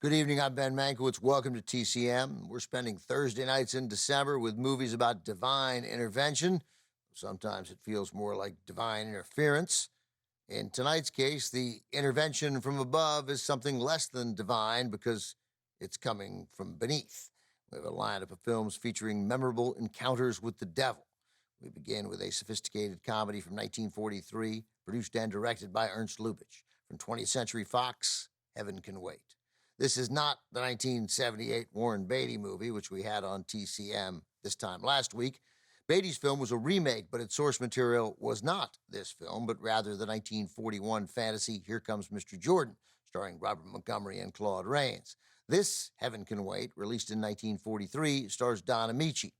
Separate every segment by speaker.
Speaker 1: Good evening, I'm Ben Mankiewicz. Welcome to TCM. We're spending Thursday nights in December with movies about divine intervention. Sometimes it feels more like divine interference. In tonight's case, the intervention from above is something less than divine because it's coming from beneath. We have a lineup of films featuring memorable encounters with the devil. We begin with a sophisticated comedy from 1943, produced and directed by Ernst Lubitsch. From 20th Century Fox, Heaven Can Wait. This is not the 1978 Warren Beatty movie, which we had on TCM this time last week. Beatty's film was a remake, but its source material was not this film, but rather the 1941 fantasy Here Comes Mr. Jordan, starring Robert Montgomery and Claude Rains. This, Heaven Can Wait, released in 1943, stars Don Amici.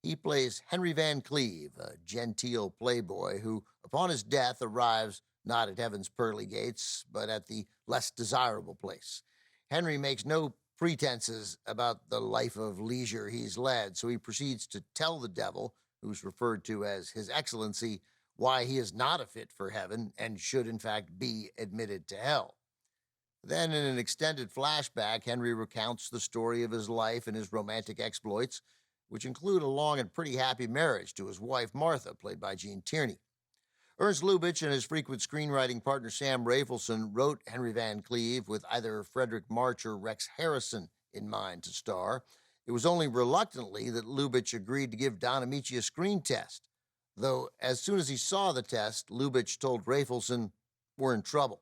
Speaker 1: He plays Henry Van Cleve, a genteel playboy who, upon his death, arrives not at heaven's pearly gates, but at the less desirable place. Henry makes no pretenses about the life of leisure he's led, so he proceeds to tell the devil, who's referred to as His Excellency, why he is not a fit for heaven and should in fact be admitted to hell. Then, in an extended flashback, Henry recounts the story of his life and his romantic exploits, which include a long and pretty happy marriage to his wife Martha, played by Gene Tierney. Ernst Lubitsch and his frequent screenwriting partner Sam Rafelson wrote Henry Van Cleve with either Frederick March or Rex Harrison in mind to star. It was only reluctantly that Lubitsch agreed to give Don Amici a screen test, though as soon as he saw the test, Lubitsch told Rafelson, "We're in trouble."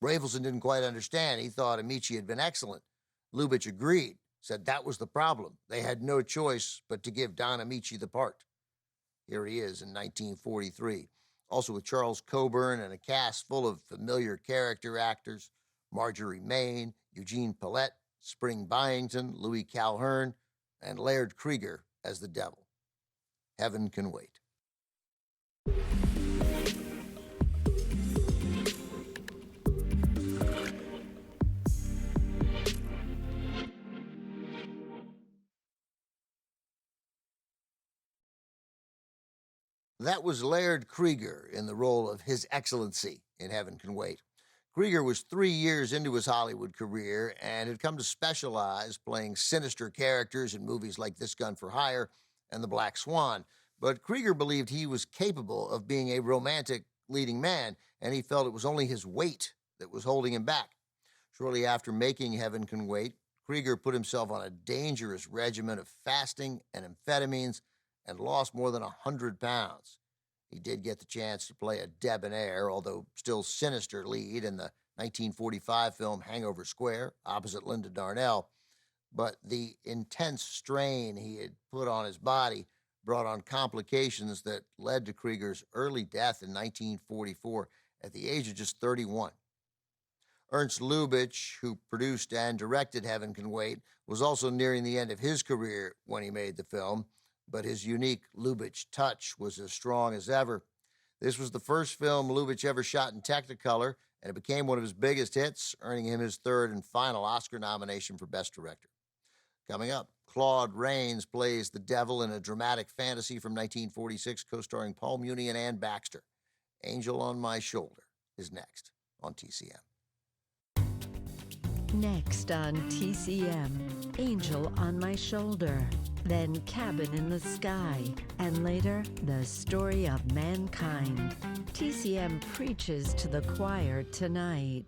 Speaker 1: Rafelson didn't quite understand. He thought Amici had been excellent. Lubitsch agreed, said that was the problem. They had no choice but to give Don Amici the part. Here he is in 1943. Also with Charles Coburn and a cast full of familiar character actors, Marjorie Main, Eugene Pallette, Spring Byington, Louis Calhern, and Laird Krieger as the devil. Heaven Can Wait. That was Laird Krieger in the role of His Excellency in Heaven Can Wait. Krieger was 3 years into his Hollywood career and had come to specialize playing sinister characters in movies like This Gun for Hire and The Black Swan. But Krieger believed he was capable of being a romantic leading man, and he felt it was only his weight that was holding him back. Shortly after making Heaven Can Wait, Krieger put himself on a dangerous regimen of fasting and amphetamines and lost more than 100 pounds. He did get the chance to play a debonair, although still sinister lead in the 1945 film Hangover Square, opposite Linda Darnell. But the intense strain he had put on his body brought on complications that led to Krieger's early death in 1944 at the age of just 31. Ernst Lubitsch, who produced and directed Heaven Can Wait, was also nearing the end of his career when he made the film, but his unique Lubitsch touch was as strong as ever. This was the first film Lubitsch ever shot in Technicolor, and it became one of his biggest hits, earning him his third and final Oscar nomination for Best Director. Coming up, Claude Rains plays the devil in a dramatic fantasy from 1946, co-starring Paul Muni and Ann Baxter. Angel on My Shoulder is next on TCM.
Speaker 2: Next on TCM, Angel on My Shoulder, then Cabin in the Sky, and later, The Story of Mankind. TCM preaches to the choir tonight.